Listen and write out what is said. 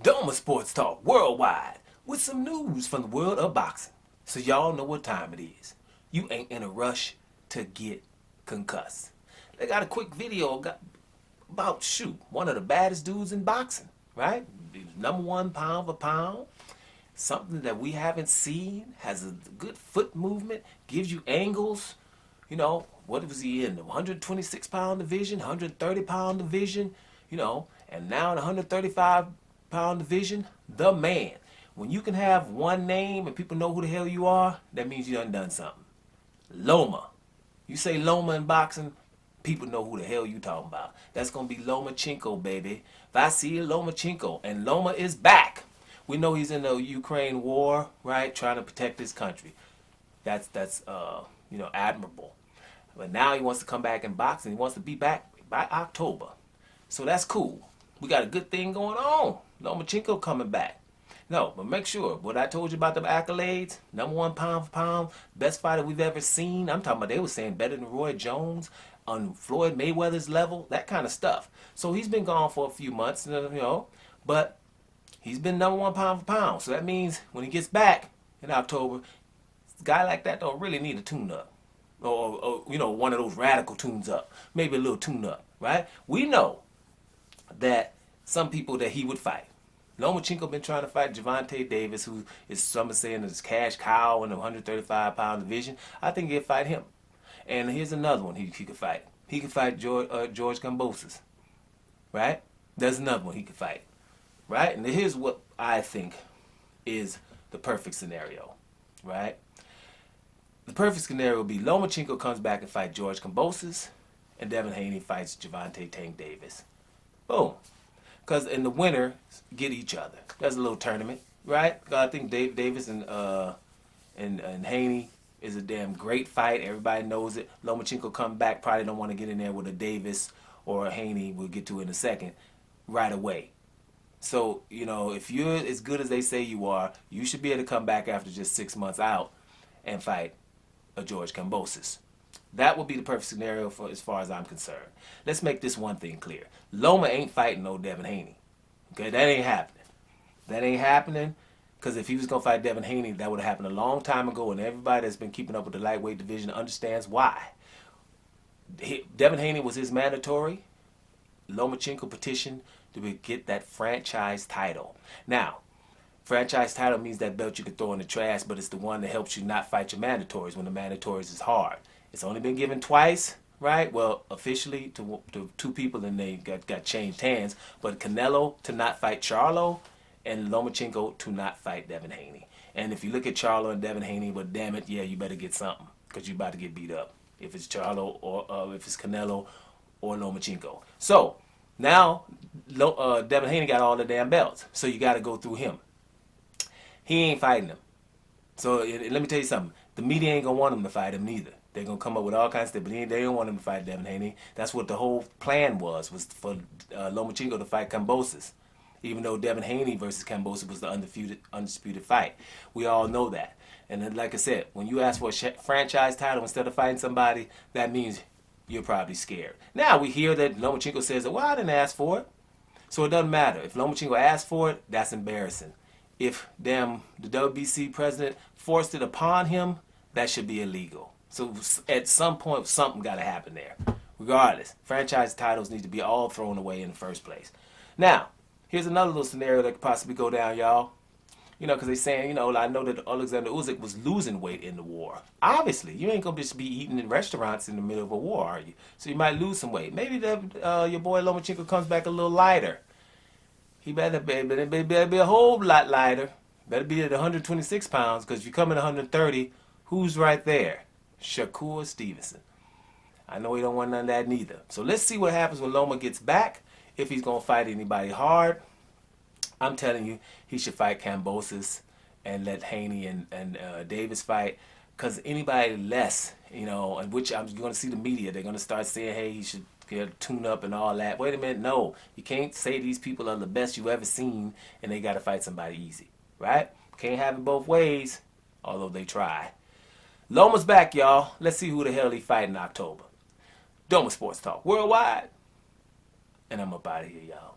Doma Sports Talk Worldwide with some news from the world of boxing. So y'all know what time it is. You ain't in a rush to get concussed. They got a quick video about one of the baddest dudes in boxing, right? Number one pound for pound. Something that we haven't seen, has a good foot movement, gives you angles. You know, what was he in? The 126 pound division, 130 pound division, and now in the 135 pound division, the man. When you can have one name and people know who the hell you are, that means you done something. Loma. You say Loma in boxing, people know who the hell you talking about. That's going to be Lomachenko, baby. Vasyl Lomachenko. And Loma is back. We know he's in the Ukraine war, right? Trying to protect his country. That's admirable. But now he wants to come back in boxing. He wants to be back by October. So that's cool. We got a good thing going on. Lomachenko coming back. No, but make sure, what I told you about the accolades, number one pound for pound, best fighter we've ever seen. I'm talking about, they were saying better than Roy Jones, on Floyd Mayweather's level, that kind of stuff. So he's been gone for a few months, but he's been number one pound for pound. So that means when he gets back in October, a guy like that don't really need a tune-up. Or one of those radical tunes-up. Maybe a little tune-up, right? We know that some people that he would fight. Lomachenko been trying to fight Gervonta Davis, who is some are saying is cash cow in the 135 pound division. I think he'll fight him. And here's another one he could fight. He could fight George Kambosos, right? There's another one he could fight, right? And here's what I think is the perfect scenario, right? The perfect scenario would be Lomachenko comes back and fight George Kambosos, and Devin Haney fights Gervonta Tank Davis. Boom. Because in the winter, get each other. That's a little tournament, right? I think Davis and Haney is a damn great fight. Everybody knows it. Lomachenko come back, probably don't want to get in there with a Davis or a Haney, we'll get to in a second, right away. So, if you're as good as they say you are, you should be able to come back after just 6 months out and fight a George Kambosos. That would be the perfect scenario for as far as I'm concerned. Let's make this one thing clear. Loma ain't fighting no Devin Haney. Okay, that ain't happening. That ain't happening, because if he was going to fight Devin Haney, that would have happened a long time ago, and everybody that's been keeping up with the lightweight division understands why. Devin Haney was his mandatory. Lomachenko petitioned to get that franchise title. Now, franchise title means that belt you can throw in the trash, but it's the one that helps you not fight your mandatories when the mandatories is hard. It's only been given twice, right? Well, officially to two people, and they got changed hands. But Canelo to not fight Charlo, and Lomachenko to not fight Devin Haney. And if you look at Charlo and Devin Haney, but damn it, yeah, you better get something, because you're about to get beat up if it's Charlo or if it's Canelo or Lomachenko. So now Devin Haney got all the damn belts, so you got to go through him. He ain't fighting him. So let me tell you something. The media ain't going to want him to fight him neither. They're going to come up with all kinds of stuff, but they don't want him to fight Devin Haney. That's what the whole plan was for Lomachenko to fight Kambosos, even though Devin Haney versus Kambosos was the undisputed fight. We all know that. And then, like I said, when you ask for a franchise title instead of fighting somebody, that means you're probably scared. Now, we hear that Lomachenko says, well, I didn't ask for it. So it doesn't matter. If Lomachenko asked for it, that's embarrassing. If the WBC president forced it upon him, that should be illegal. So at some point, something got to happen there. Regardless, franchise titles need to be all thrown away in the first place. Now, here's another little scenario that could possibly go down, y'all. Because they're saying, I know that Alexander Usyk was losing weight in the war. Obviously, you ain't going to just be eating in restaurants in the middle of a war, are you? So you might lose some weight. Maybe your boy Lomachenko comes back a little lighter. He better be a whole lot lighter. Better be at 126 pounds, because if you come in 130, who's right there? Shakur Stevenson. I know he don't want none of that neither. So let's see what happens when Loma gets back. If he's going to fight anybody hard, I'm telling you, he should fight Kambosos and let Haney and Davis fight. Because anybody less, and which I'm going to see the media, they're going to start saying, hey, he should get a tune-up and all that. Wait a minute, no. You can't say these people are the best you've ever seen and they got to fight somebody easy, right? Can't have it both ways, although they try. Loma's back, y'all. Let's see who the hell he fight in October. Doma Sports Talk Worldwide. And I'm up out of here, y'all.